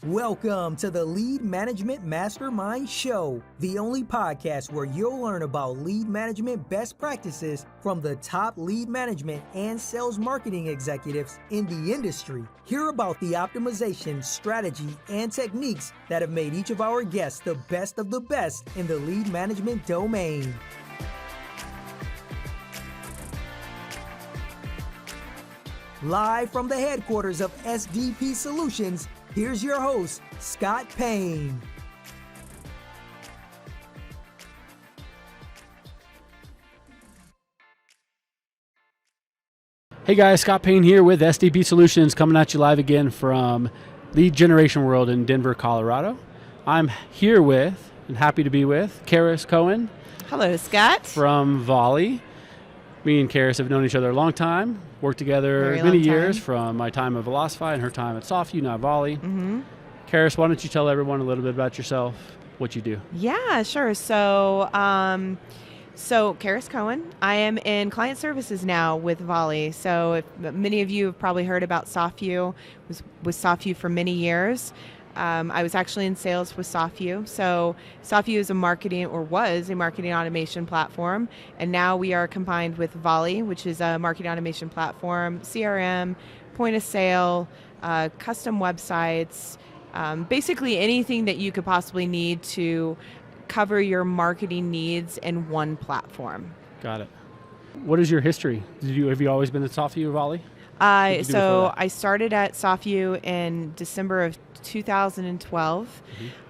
Welcome to the Lead Management Mastermind Show, the only podcast where you'll learn about lead management best practices from the top lead management and sales marketing executives in the industry. Hear about the optimization, strategy, and techniques that have made each of our guests the best of the best in the lead management domain. Live from the headquarters of SDP Solutions, here's your host, Scott Payne. Hey guys, Scott Payne here with SDP Solutions, coming at you live again from Lead Generation World in Denver, Colorado. I'm here with, and happy to be with, Karis Koehn. Hello, Scott. From Volly. Me and Karis have known each other a long time, worked together many years from my time at Velocify and her time at SoftView, now Volly. Mm-hmm. Karis, why don't you tell everyone a little bit about yourself, what you do? Yeah, sure. So Karis Koehn. I am in client services now with Volly. So if many of you have probably heard about SoftView, was SoftView for many years. I was actually in sales with SoftView. So SoftView is was a marketing automation platform, and now we are combined with Volly, which is a marketing automation platform, CRM, point of sale, custom websites, basically anything that you could possibly need to cover your marketing needs in one platform. Got it. What is your history? Have you always been at SoftView or Volly? I started at SoftView in December of 2012.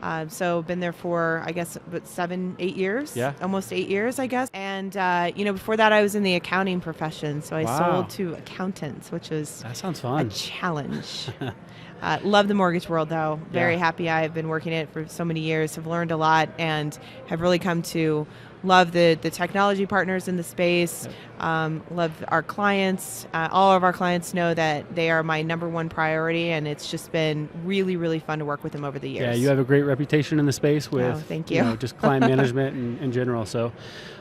Mm-hmm. So been there for, I guess, about 7-8 years. Yeah. Almost 8 years, I guess. And, before that I was in the accounting profession. So I sold to accountants, which was that sounds fun. A challenge. Love the mortgage world, though. Very happy. I've been working it for so many years, have learned a lot, and have really come to love the technology partners in the space. Love our clients. All of our clients know that they are my number one priority, and it's just been really, really fun to work with them over the years. Yeah, you have a great reputation in the space with thank you. Just client management in general. So,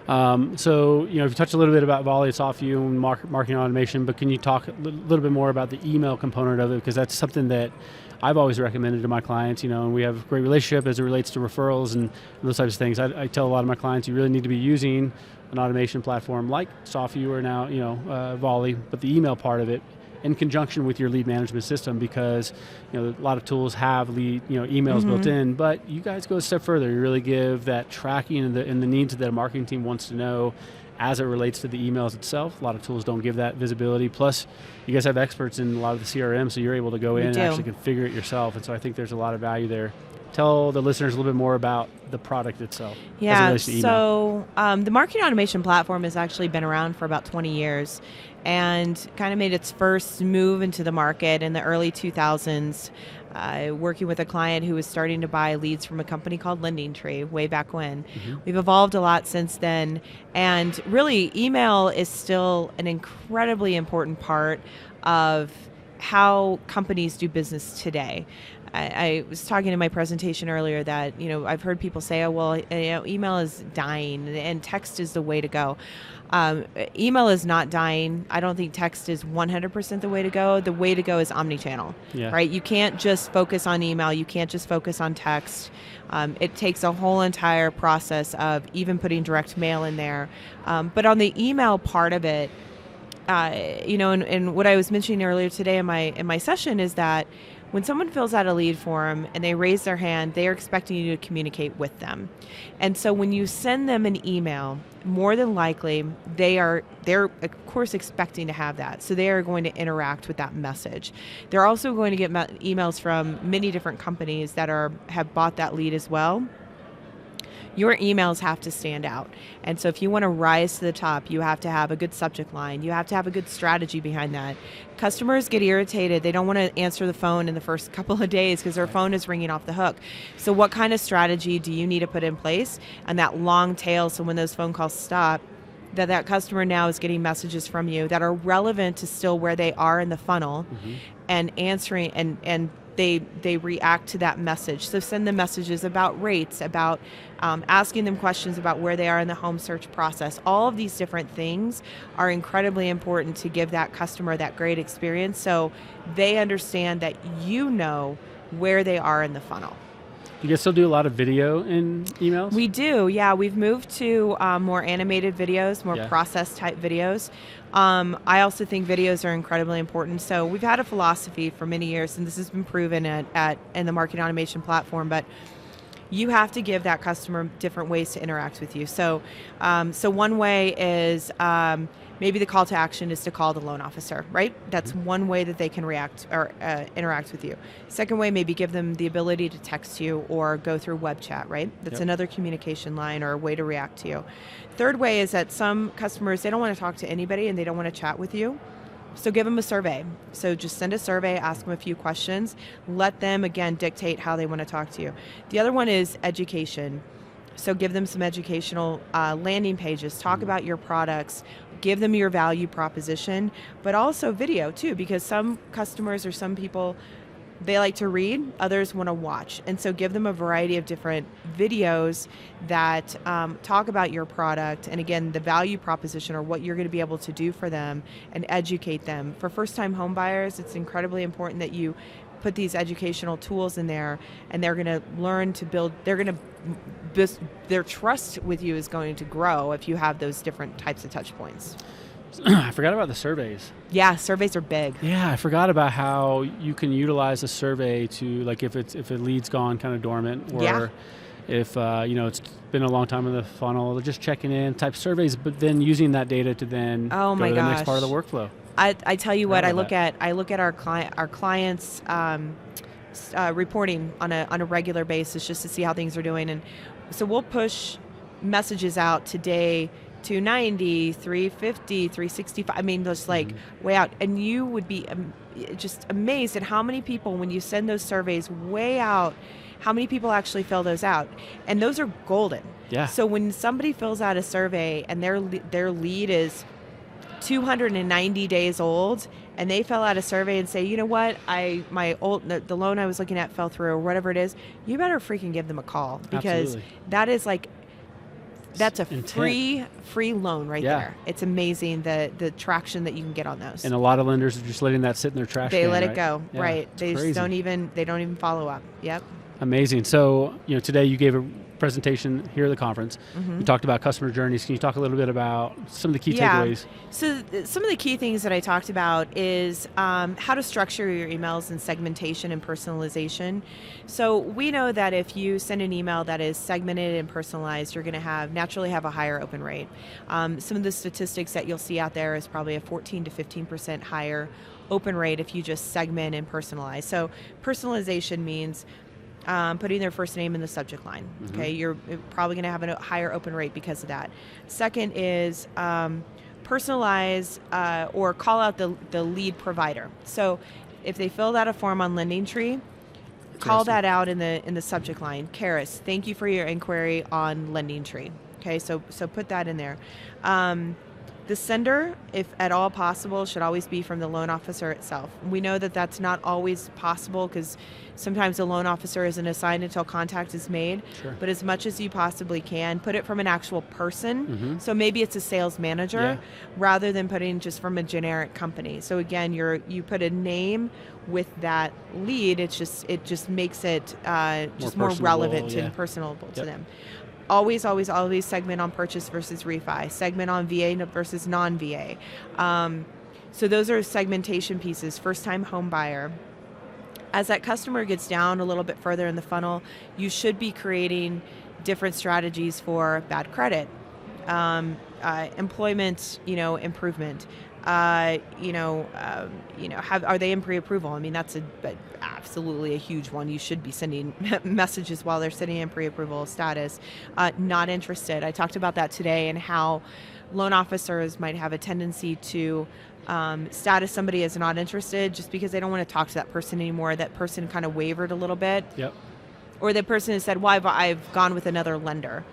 you touched a little bit about Volly, SoftView, and marketing automation, but can you talk a little bit more about the email component of it? Because that's something that I've always recommended to my clients, and we have a great relationship as it relates to referrals and those types of things. I tell a lot of my clients, you really need to be using an automation platform like SoftView or now, Volly, but the email part of it in conjunction with your lead management system, because a lot of tools have lead, emails built in, but you guys go a step further. You really give that tracking and the needs that a marketing team wants to know as it relates to the emails itself. A lot of tools don't give that visibility. Plus, you guys have experts in a lot of the CRM, so you're able to go in and actually configure it yourself. And so I think there's a lot of value there. Tell the listeners a little bit more about the product itself. Yeah, as it relates to email. So the marketing automation platform has actually been around for about 20 years and kind of made its first move into the market in the early 2000s. Working with a client who was starting to buy leads from a company called LendingTree way back when. Mm-hmm. We've evolved a lot since then, and really email is still an incredibly important part of how companies do business today. I was talking in my presentation earlier that, I've heard people say, email is dying and text is the way to go. Email is not dying. I don't think text is 100% the way to go. The way to go is omnichannel, right? You can't just focus on email. You can't just focus on text. It takes a whole entire process of even putting direct mail in there. But on the email part of it, and what I was mentioning earlier today in my session is that when someone fills out a lead form and they raise their hand, they are expecting you to communicate with them. And so when you send them an email, more than likely they're of course expecting to have that. So they are going to interact with that message. They're also going to get emails from many different companies that have bought that lead as well. Your emails have to stand out. And so if you want to rise to the top, you have to have a good subject line. You have to have a good strategy behind that. Customers get irritated. They don't want to answer the phone in the first couple of days because their phone is ringing off the hook. So what kind of strategy do you need to put in place? And that long tail, so when those phone calls stop, that customer now is getting messages from you that are relevant to still where they are in the funnel, and answering and they react to that message. So send them messages about rates, about asking them questions about where they are in the home search process. All of these different things are incredibly important to give that customer that great experience, so they understand that where they are in the funnel. You guys still do a lot of video in emails? We do, yeah. We've moved to more animated videos, more process type videos. I also think videos are incredibly important. So we've had a philosophy for many years, and this has been proven in the marketing automation platform, but you have to give that customer different ways to interact with you. So one way is maybe the call to action is to call the loan officer, right? That's one way that they can react or interact with you. Second way, maybe give them the ability to text you or go through web chat, right? That's another communication line or a way to react to you. Third way is that some customers, they don't want to talk to anybody and they don't want to chat with you. So give them a survey. So just send a survey, ask them a few questions, let them, again, dictate how they want to talk to you. The other one is education. So give them some educational landing pages, talk about your products, give them your value proposition, but also video too, because some customers or some people, they like to read, others want to watch. And so give them a variety of different videos that talk about your product and, again, the value proposition or what you're going to be able to do for them and educate them. For first-time home buyers, it's incredibly important that you put these educational tools in there, and they're going to learn to build, their trust with you is going to grow if you have those different types of touch points. I forgot about the surveys. Yeah, surveys are big. Yeah, I forgot about how you can utilize a survey to, like, if a lead's gone kind of dormant, or if it's been a long time in the funnel, just checking in type surveys, but then using that data to then go to the next part of the workflow. I tell you what, I look at our clients' reporting on a regular basis just to see how things are doing, and so we'll push messages out today. 290, 350, 365. I mean, just like way out. And you would be just amazed at how many people, when you send those surveys way out, how many people actually fill those out. And those are golden. Yeah. So when somebody fills out a survey and their lead is 290 days old, and they fill out a survey and say, you know what, the loan I was looking at fell through, or whatever it is, you better freaking give them a call, because that is like, that's a free loan right there. It's amazing the traction that you can get on those. And a lot of lenders are just letting that sit in their trash can. They let it go, Yeah, right? They just don't even follow up. Yep. Amazing. So, today you gave a presentation here at the conference. You talked about customer journeys. Can you talk a little bit about some of the key takeaways? So some of the key things that I talked about is how to structure your emails and segmentation and personalization. So we know that if you send an email that is segmented and personalized, you're going to naturally have a higher open rate. Some of the statistics that you'll see out there is probably a 14 to 15% higher open rate if you just segment and personalize. So personalization means putting their first name in the subject line. Okay, you're probably going to have a higher open rate because of that. Second is personalize or call out the lead provider. So if they filled out a form on LendingTree, call that out in the subject line. Karis, thank you for your inquiry on LendingTree. Okay, so put that in there. The sender, if at all possible, should always be from the loan officer itself. We know that that's not always possible because sometimes the loan officer isn't assigned until contact is made. Sure. But as much as you possibly can, put it from an actual person. So maybe it's a sales manager rather than putting just from a generic company. So again, you put a name with that lead. It just makes it just more relevant and personable to them. Always, always, always segment on purchase versus refi, segment on VA versus non-VA. So those are segmentation pieces, first-time home buyer. As that customer gets down a little bit further in the funnel, you should be creating different strategies for bad credit, employment, improvement. Are they in pre-approval? I mean, that's absolutely a huge one. You should be sending messages while they're sitting in pre-approval status. Not interested. I talked about that today and how loan officers might have a tendency to status somebody as not interested just because they don't want to talk to that person anymore. That person kind of wavered a little bit. Yep. Or the person has said, well, I've gone with another lender.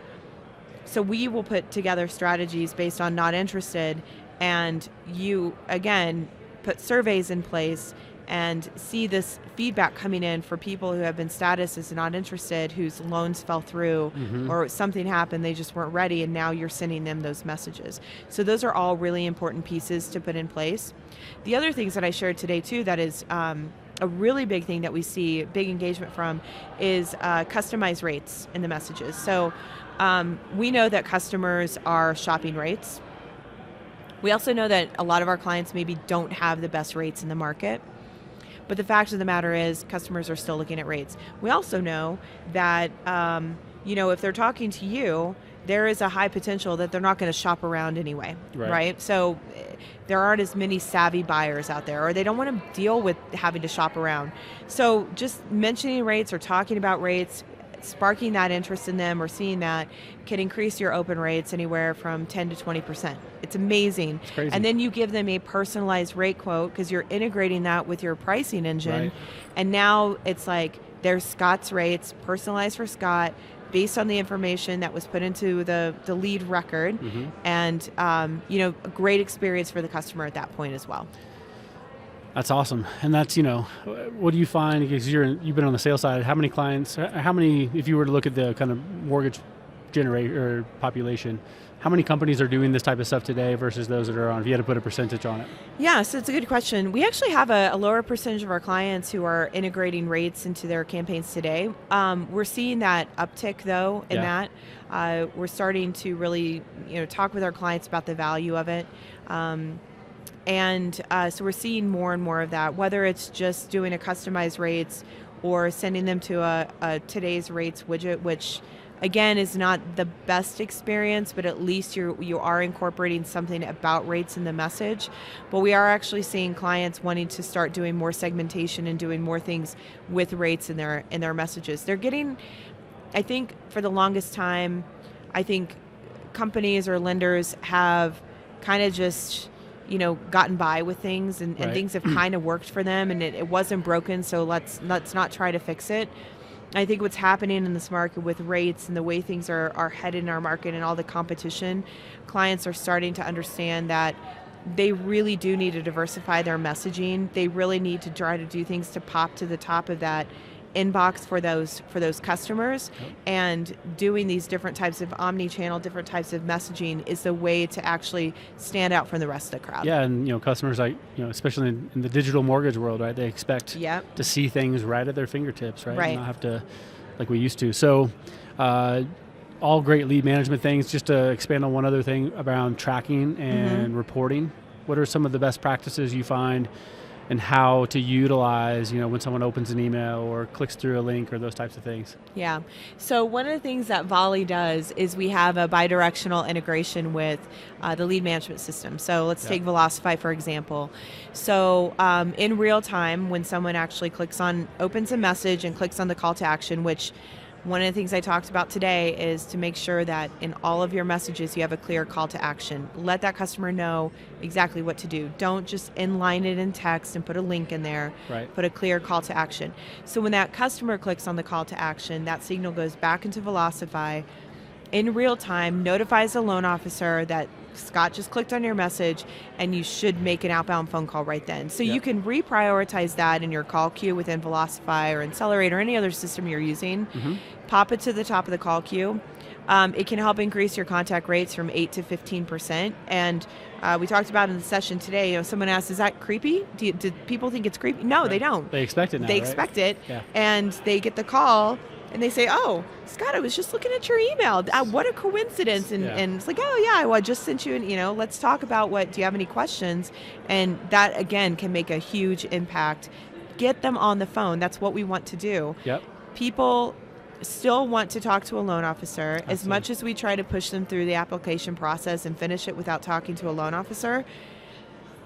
So we will put together strategies based on not interested, and you, again, put surveys in place and see this feedback coming in for people who have been status as not interested, whose loans fell through or something happened, they just weren't ready, and now you're sending them those messages. So those are all really important pieces to put in place. The other things that I shared today too that is a really big thing that we see big engagement from is customized rates in the messages. So we know that customers are shopping rates. We also know that a lot of our clients maybe don't have the best rates in the market. But the fact of the matter is customers are still looking at rates. We also know that, if they're talking to you, there is a high potential that they're not going to shop around anyway, right? So there aren't as many savvy buyers out there, or they don't want to deal with having to shop around. So just mentioning rates or talking about rates, sparking that interest in them or seeing that can increase your open rates anywhere from 10 to 20%. It's amazing. It's crazy. And then you give them a personalized rate quote because you're integrating that with your pricing engine. Right. And now it's like there's Scott's rates, personalized for Scott, based on the information that was put into the lead record, and a great experience for the customer at that point as well. That's awesome. And that's, what do you find, because you've been on the sales side, how many, if you were to look at the kind of mortgage generator population, how many companies are doing this type of stuff today versus those that are on, if you had to put a percentage on it? Yeah, so it's a good question. We actually have a lower percentage of our clients who are integrating rates into their campaigns today. We're seeing that uptick, though, in that. We're starting to really, talk with our clients about the value of it. So we're seeing more and more of that, whether it's just doing a customized rates or sending them to a today's rates widget, which again is not the best experience, but at least you are incorporating something about rates in the message. But we are actually seeing clients wanting to start doing more segmentation and doing more things with rates in their messages. They're getting, I think for the longest time, I think companies or lenders have kind of just gotten by with things and things have kind of worked for them and it wasn't broken, so let's not try to fix it. I think what's happening in this market with rates and the way things are headed in our market and all the competition, clients are starting to understand that they really do need to diversify their messaging. They really need to try to do things to pop to the top of that inbox for those customers. And doing these different types of omni-channel, different types of messaging is the way to actually stand out from the rest of the crowd. Yeah, and customers, especially in the digital mortgage world, right? They expect to see things right at their fingertips, right? And not have to, like we used to. So, all great lead management things. Just to expand on one other thing around tracking and reporting. What are some of the best practices you find and how to utilize, when someone opens an email or clicks through a link or those types of things? Yeah. So one of the things that Volly does is we have a bidirectional integration with the lead management system. So let's take Velocify, for example. So in real time, when someone actually opens a message and clicks on the call to action, which one of the things I talked about today is to make sure that in all of your messages you have a clear call to action. Let that customer know exactly what to do. Don't just inline it in text and put a link in there. Right. Put a clear call to action. So when that customer clicks on the call to action, that signal goes back into Velocify in real time, notifies the loan officer that Scott just clicked on your message and you should make an outbound phone call right then. So you can reprioritize that in your call queue within Velocify or Accelerate or any other system you're using. Pop it to the top of the call queue. It can help increase your contact rates from 8 to 15%. And we talked about in the session today, someone asked, is that creepy? Do people think it's creepy? No, they don't. They expect it now, They expect it. And they get the call and they say, oh, Scott, I was just looking at your email. What a coincidence. And it's like, oh, yeah, well, I just sent you let's talk about do you have any questions? And that, again, can make a huge impact. Get them on the phone. That's what we want to do. People still want to talk to a loan officer. Absolutely. As much as we try to push them through the application process and finish it without talking to a loan officer,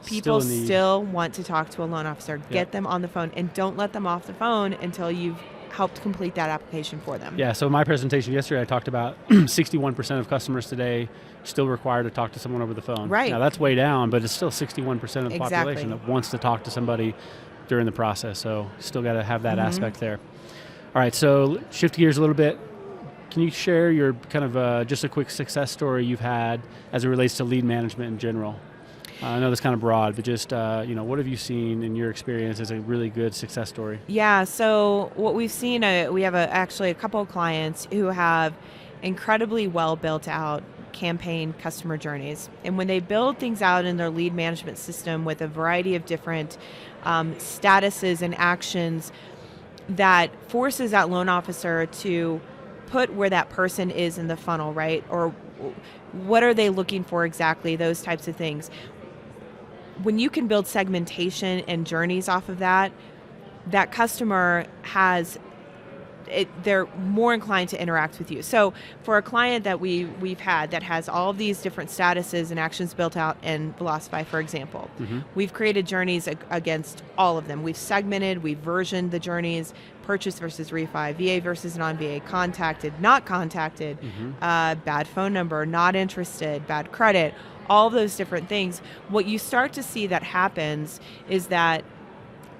people still want to talk to a loan officer. Get them on the phone and don't let them off the phone until you've helped complete that application for them. Yeah, so my presentation yesterday, I talked about 61% of customers today still require to talk to someone over the phone. Right. Now that's way down, but it's still 61% of the population that wants to talk to somebody during the process. So still got to have that aspect there. All right, so shift gears a little bit. Can you share your kind of just a quick success story you've had as it relates to lead management in general? I know that's kind of broad, but just, what have you seen in your experience as a really good success story? Yeah, so what we've seen, we have actually a couple of clients who have incredibly well built out campaign customer journeys. And when they build things out in their lead management system with a variety of different statuses and actions that forces that loan officer to put where that person is in the funnel, right? Or what are they looking for exactly, those types of things. When you can build segmentation and journeys off of that, that customer they're more inclined to interact with you. So for a client that we've had that has all of these different statuses and actions built out in Velocify, for example, we've created journeys against all of them. We've segmented, we've versioned the journeys, purchase versus refi, VA versus non-VA, contacted, not contacted, bad phone number, not interested, bad credit, all of those different things. What you start to see that happens is that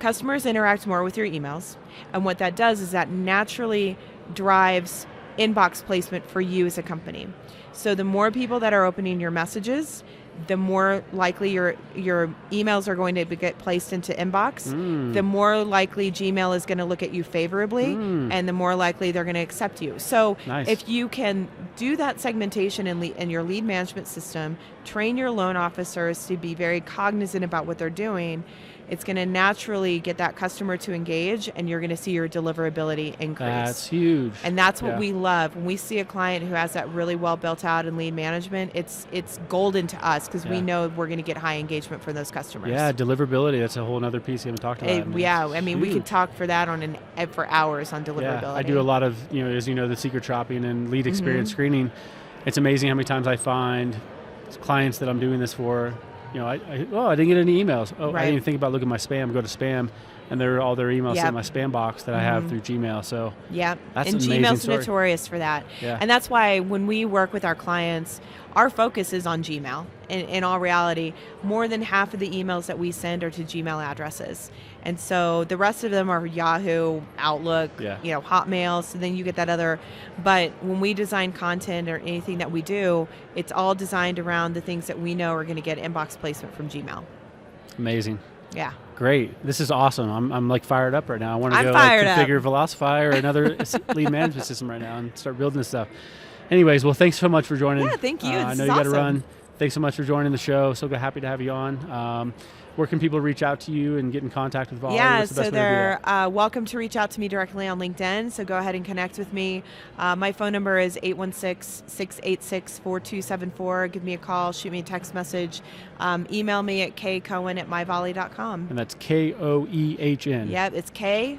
customers interact more with your emails, and what that does is that naturally drives inbox placement for you as a company. So the more people that are opening your messages, the more likely your emails are going to get placed into inbox, the more likely Gmail is going to look at you favorably, and the more likely they're going to accept you. So if you can do that segmentation in your lead management system, train your loan officers to be very cognizant about what they're doing, it's going to naturally get that customer to engage, and you're going to see your deliverability increase. That's huge. And that's what we love. When we see a client who has that really well built out in lead management, it's golden to us because we know we're going to get high engagement from those customers. Yeah, deliverability, that's a whole other piece we haven't talked about. I mean, we could talk for that for hours on deliverability. Yeah, I do a lot of, as you know, the secret shopping and lead experience screening. It's amazing how many times I find clients that I'm doing this for, I didn't get any emails. I didn't even think about looking at my spam. Go to spam, and all their emails in my spam box that I have through Gmail. So that's an amazing Gmail's story. Notorious for that. Yeah. And that's why when we work with our clients, our focus is on Gmail. In all reality, more than half of the emails that we send are to Gmail addresses. And so the rest of them are Yahoo, Outlook, Hotmail, so then you get that other. But when we design content or anything that we do, it's all designed around the things that we know are going to get inbox placement from Gmail. Amazing. Yeah. Great. This is awesome. I'm like fired up right now. I want to go configure Velocify or another lead management system right now and start building this stuff. Anyways, well, thanks so much for joining. Yeah, thank you. I know you got to run. Thanks so much for joining the show. So happy to have you on. Where can people reach out to you and get in contact with Volly? Yeah, so they're welcome to reach out to me directly on LinkedIn. So go ahead and connect with me. My phone number is 816-686-4274. Give me a call, shoot me a text message. Email me at koehn@myvolly.com. And that's Koehn. Yep, it's Koehn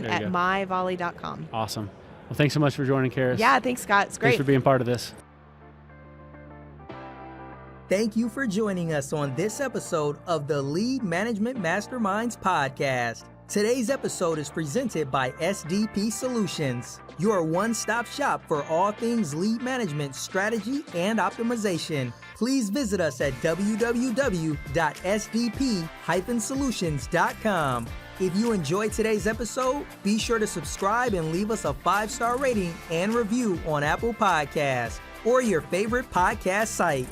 at myvolly.com. Awesome. Well, thanks so much for joining, Karis. Yeah, thanks, Scott. It's great. Thanks for being part of this. Thank you for joining us on this episode of the Lead Management Masterminds podcast. Today's episode is presented by SDP Solutions, your one-stop shop for all things lead management, strategy, and optimization. Please visit us at www.sdp-solutions.com. If you enjoyed today's episode, be sure to subscribe and leave us a 5-star rating and review on Apple Podcasts or your favorite podcast site.